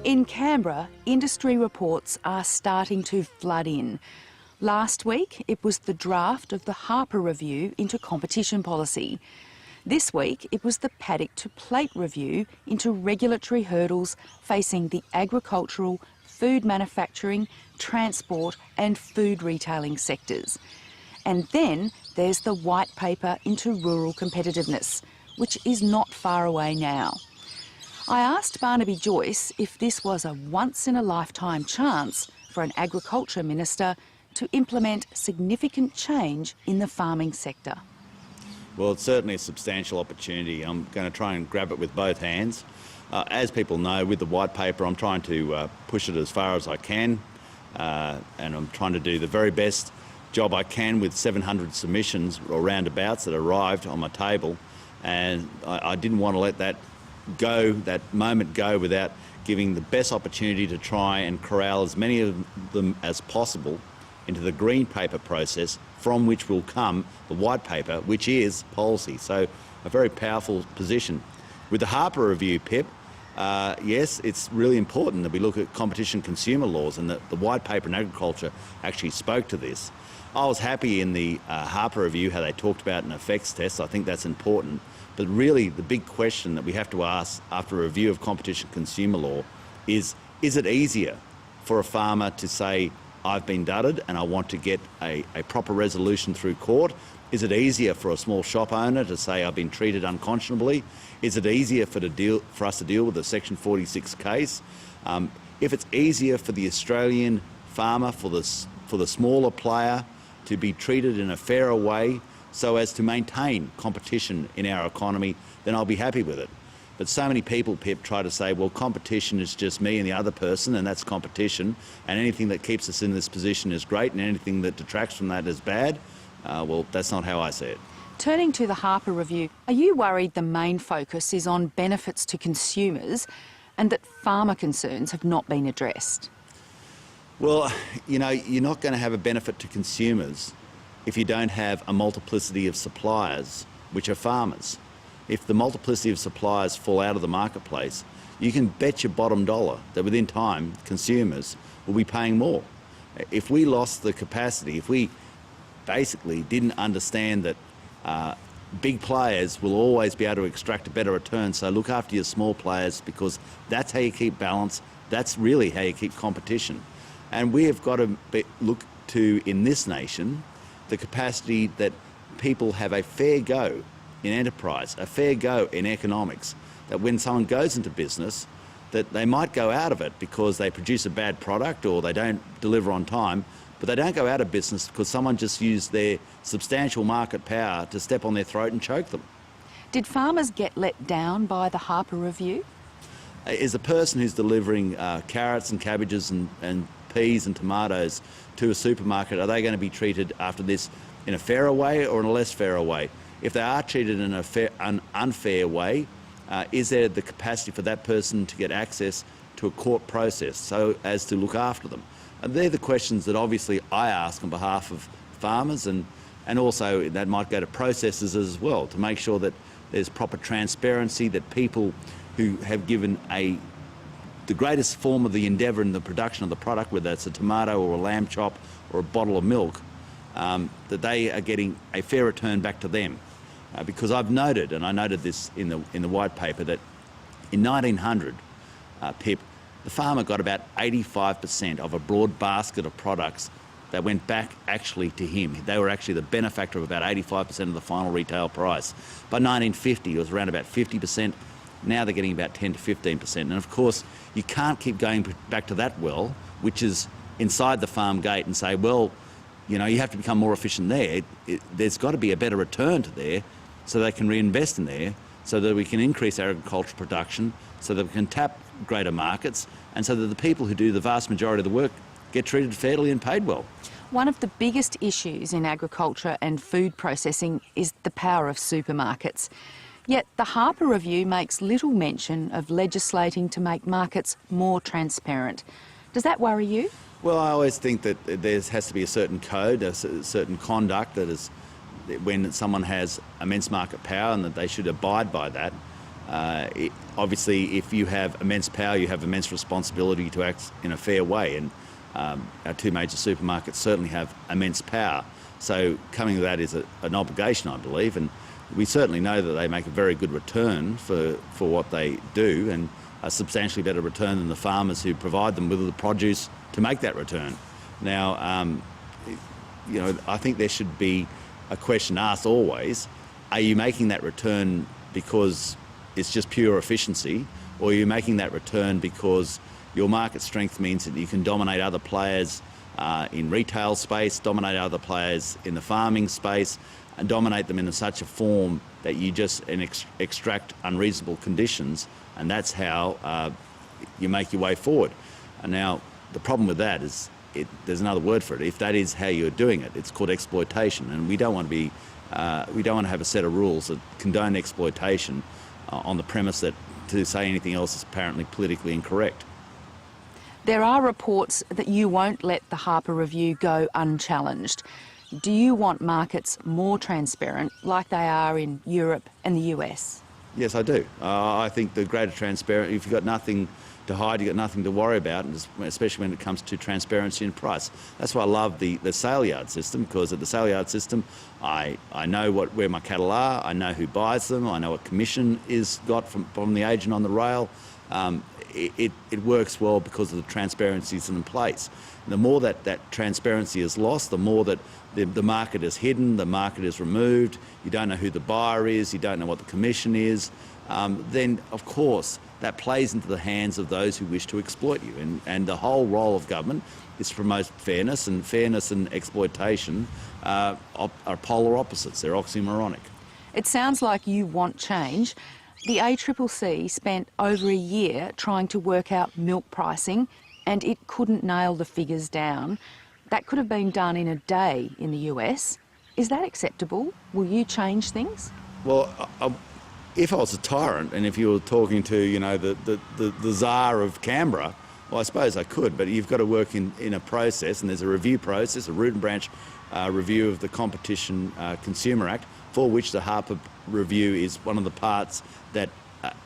In Canberra, industry reports are starting to flood in. Last week, it was the draft of the Harper review into competition policy. This week, it was the Paddock to plate review into regulatory hurdles facing the agricultural, food manufacturing, transport and food retailing sectors. And then there's the white paper into rural competitiveness, which is not far away now. I asked Barnaby Joyce if this was a once-in-a-lifetime chance for an agriculture minister to implement significant change in the farming sector. Well, it's certainly a substantial opportunity. I'm going to try and grab it with both hands. As people know, with the white paper, I'm trying to push it as far as I can, and I'm trying to do the very best job I can with 700 submissions or roundabouts that arrived on my table, and I didn't want to let that moment go without giving the best opportunity to try and corral as many of them as possible into the green paper process, from which will come the white paper, which is policy. So a very powerful position. With the Harper review, Pip, yes, it's really important that we look at competition consumer laws, and that the white paper in agriculture actually spoke to this. I was happy in the Harper review how they talked about an effects test. I think that's important. But really the big question that we have to ask after a review of competition consumer law is it easier for a farmer to say, I've been dudded and I want to get a proper resolution through court? Is it easier for a small shop owner to say, I've been treated unconscionably? Is it easier for us to deal with a Section 46 case? If it's easier for the Australian farmer, for the smaller player, to be treated in a fairer way so as to maintain competition in our economy, then I'll be happy with it. But so many people, Pip, try to say, well, competition is just me and the other person, and that's competition, and anything that keeps us in this position is great, and anything that detracts from that is bad. Well, that's not how I see it. Turning to the Harper review, are you worried the main focus is on benefits to consumers and that farmer concerns have not been addressed? Well, you know, you're not going to have a benefit to consumers if you don't have a multiplicity of suppliers, which are farmers. If the multiplicity of suppliers fall out of the marketplace, you can bet your bottom dollar that within time, consumers will be paying more. If we lost the capacity, if we basically didn't understand that big players will always be able to extract a better return, so look after your small players, because that's how you keep balance, that's really how you keep competition. And we have got to look to, in this nation, the capacity that people have a fair go in enterprise, a fair go in economics, that when someone goes into business, that they might go out of it because they produce a bad product or they don't deliver on time, but they don't go out of business because someone just used their substantial market power to step on their throat and choke them. Did farmers get let down by the Harper review? Is a person who's delivering carrots and cabbages and peas and tomatoes to a supermarket, are they going to be treated after this in a fairer way or in a less fairer way? If they are treated in an unfair way, is there the capacity for that person to get access to a court process so as to look after them? And they're the questions that obviously I ask on behalf of farmers, and also that might go to processors as well, to make sure that there's proper transparency, that people who have given the greatest form of the endeavour in the production of the product, whether it's a tomato or a lamb chop or a bottle of milk, that they are getting a fair return back to them. Because I've noted, and I noted this in the white paper, that in 1900, Pip, the farmer got about 85% of a broad basket of products that went back actually to him. They were actually the benefactor of about 85% of the final retail price. By 1950, it was around about 50%. Now they're getting about 10 to 15%. And of course, you can't keep going back to that well, which is inside the farm gate, and say, well, you know, you have to become more efficient there. There's got to be a better return to there so they can reinvest in there, so that we can increase our agricultural production, so that we can tap greater markets, and so that the people who do the vast majority of the work get treated fairly and paid well. One of the biggest issues in agriculture and food processing is the power of supermarkets. Yet the Harper review makes little mention of legislating to make markets more transparent. Does that worry you? Well, I always think that there has to be a certain code, a certain conduct that is when someone has immense market power, and that they should abide by that. Obviously, if you have immense power, you have immense responsibility to act in a fair way, and our two major supermarkets certainly have immense power. So coming to that is an obligation, I believe, and we certainly know that they make a very good return for what they do, and a substantially better return than the farmers who provide them with the produce to make that return. Now, I think there should be a question asked always: are you making that return because it's just pure efficiency, or are you making that return because your market strength means that you can dominate other players in retail space, dominate other players in the farming space, and dominate them in such a form that you just extract unreasonable conditions, and that's how you make your way forward. And now, the problem with that is there's another word for it. If that is how you're doing it, it's called exploitation, and we don't want to have a set of rules that condone exploitation on the premise that to say anything else is apparently politically incorrect. There are reports that you won't let the Harper review go unchallenged. Do you want markets more transparent like they are in Europe and the US? Yes, I do. I think the greater transparency, if you've got nothing to hide, you've got nothing to worry about, and especially when it comes to transparency in price. That's why I love the sale yard system, because at the sale yard system, I know where my cattle are, I know who buys them, I know what commission is got from the agent on the rail. It works well because of the transparency that's in place. The more that transparency is lost, the more that the market is hidden, the market is removed, you don't know who the buyer is, you don't know what the commission is, then of course that plays into the hands of those who wish to exploit you. And the whole role of government is to promote fairness, and fairness and exploitation are polar opposites, they're oxymoronic. It sounds like you want change. The ACCC spent over a year trying to work out milk pricing, and it couldn't nail the figures down. That could have been done in a day in the US. Is that acceptable? Will you change things? Well, if I was a tyrant, and if you were talking to, the Tsar of Canberra, well, I suppose I could, but you've got to work in a process, and there's a review process, a root and branch review of the Competition Consumer Act, for which the Harper review is one of the parts that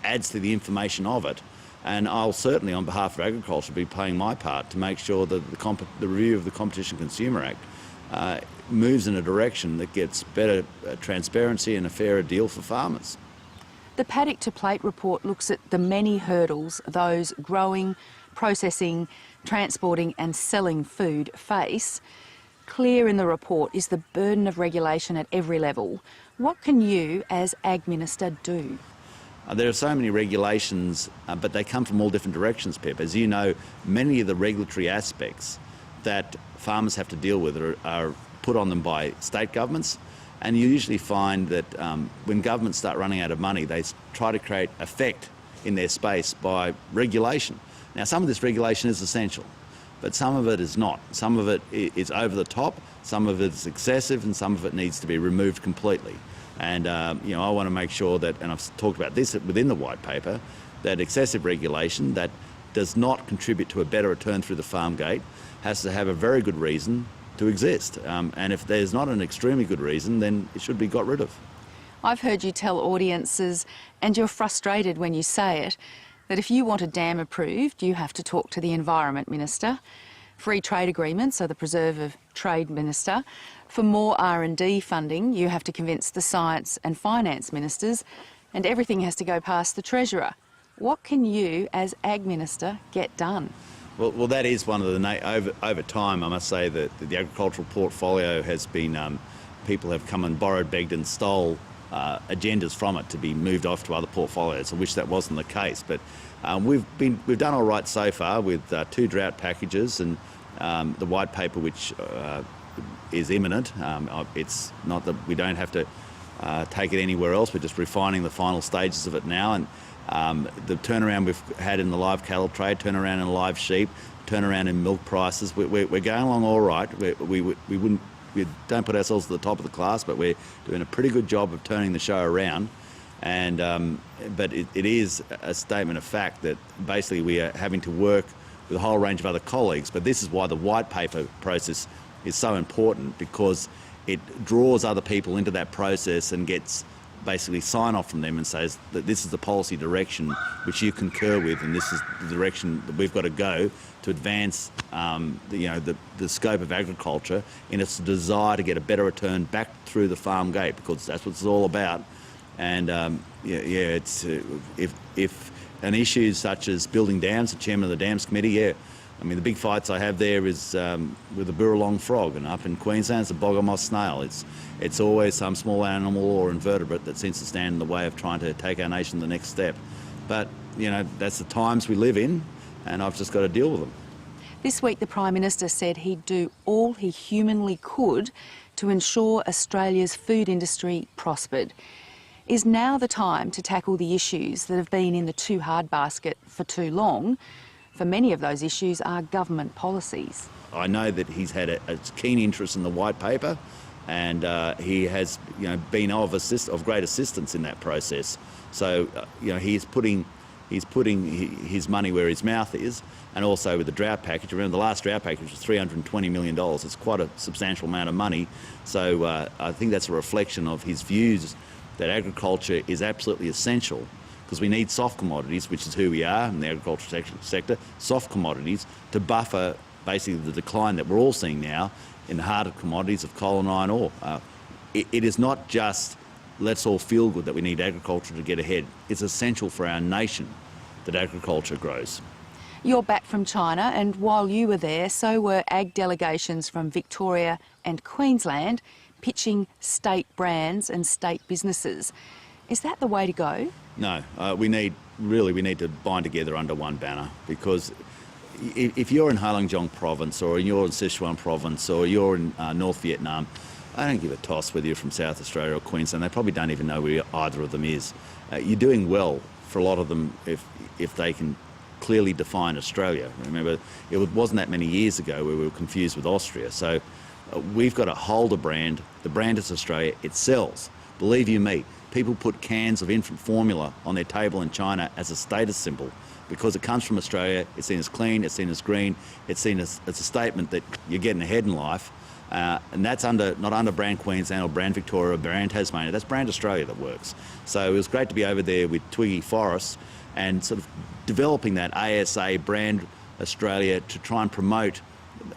adds to the information of it. And I'll certainly, on behalf of agriculture, be playing my part to make sure that the review of the Competition Consumer Act moves in a direction that gets better transparency and a fairer deal for farmers. The Paddock to Plate report looks at the many hurdles those growing, processing, transporting and selling food face. Clear in the report is the burden of regulation at every level. What can you, as Ag Minister, do? There are so many regulations, but they come from all different directions, Pip. As you know, many of the regulatory aspects that farmers have to deal with are put on them by state governments, and you usually find that when governments start running out of money, they try to create effect in their space by regulation. Now, some of this regulation is essential, but some of it is not. Some of it is over the top, some of it is excessive, and some of it needs to be removed completely. And I want to make sure that, and I've talked about this within the white paper, that excessive regulation that does not contribute to a better return through the farm gate has to have a very good reason to exist. And if there's not an extremely good reason, then it should be got rid of. I've heard you tell audiences, and you're frustrated when you say it, that if you want a dam approved, you have to talk to the Environment Minister. Free trade agreements are the preserve of Trade Minister. For more R&D funding, you have to convince the Science and Finance Ministers, and everything has to go past the Treasurer. What can you, as Ag Minister, get done? Well, that is one of the... Over time, I must say that the agricultural portfolio has been... people have come and borrowed, begged and stole agendas from it to be moved off to other portfolios. I wish that wasn't the case, but we've done all right so far with 2 drought packages and the white paper, which is imminent. It's not that we don't have to take it anywhere else. We're just refining the final stages of it now, and the turnaround we've had in the live cattle trade, turnaround in live sheep, turnaround in milk prices. We're going along all right. We don't put ourselves at the top of the class, but we're doing a pretty good job of turning the show around. And but it is a statement of fact that basically we are having to work with a whole range of other colleagues. But this is why the white paper process is so important, because it draws other people into that process and gets basically sign-off from them and says that this is the policy direction which you concur with, and this is the direction that we've got to go to advance the scope of agriculture in its desire to get a better return back through the farm gate, because that's what it's all about. And it's if an issue such as building dams, the chairman of the Dams Committee, I mean, the big fights I have there is with the Burralong frog, and up in Queensland it's the bogger snail. It's always some small animal or invertebrate that seems to stand in the way of trying to take our nation to the next step. But, that's the times we live in, and I've just got to deal with them. This week the Prime Minister said he'd do all he humanly could to ensure Australia's food industry prospered. Is now the time to tackle the issues that have been in the too hard basket for too long? For many of those issues are government policies. I know that he's had a keen interest in the white paper, and he has been of great assistance in that process. So he's putting his money where his mouth is, and also with the drought package. Remember, the last drought package was $320 million. It's quite a substantial amount of money. So I think that's a reflection of his views that agriculture is absolutely essential, because we need soft commodities, which is who we are in the agricultural sector, soft commodities to buffer basically the decline that we're all seeing now in the harder commodities of coal and iron ore. It is not just let's all feel good that we need agriculture to get ahead. It's essential for our nation that agriculture grows. You're back from China, and while you were there, so were ag delegations from Victoria and Queensland, pitching state brands and state businesses. Is that the way to go? No, we need to bind together under one banner, because if you're in Heilongjiang province, or you're in Sichuan province, or you're in North Vietnam, I don't give a toss whether you're from South Australia or Queensland. They probably don't even know where either of them is. You're doing well for a lot of them if they can clearly define Australia. Remember, it wasn't that many years ago where we were confused with Austria. So we've got to hold a brand. The brand is Australia. It sells. Believe you me, people put cans of infant formula on their table in China as a status symbol because it comes from Australia. It's seen as clean, it's seen as green, it's seen as a statement that you're getting ahead in life. And that's not under brand Queensland or brand Victoria or brand Tasmania. That's brand Australia that works. So it was great to be over there with Twiggy Forrest and sort of developing that ASA brand Australia to try and promote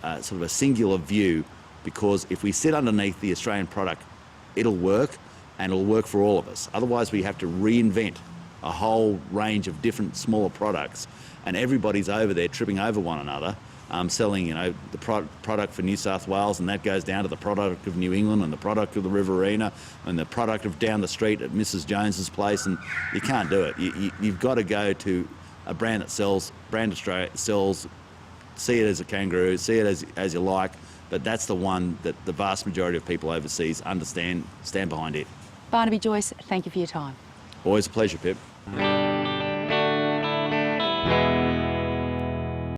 sort of a singular view, because if we sit underneath the Australian product, it'll work, and it'll work for all of us. Otherwise, we have to reinvent a whole range of different smaller products, and everybody's over there tripping over one another, selling the product for New South Wales, and that goes down to the product of New England and the product of the Riverina and the product of down the street at Mrs. Jones's place, and you can't do it. You've got to go to a brand that sells, brand Australia sells, see it as a kangaroo, see it as you like, but that's the one that the vast majority of people overseas understand, stand behind it. Barnaby Joyce, thank you for your time. Always a pleasure, Pip.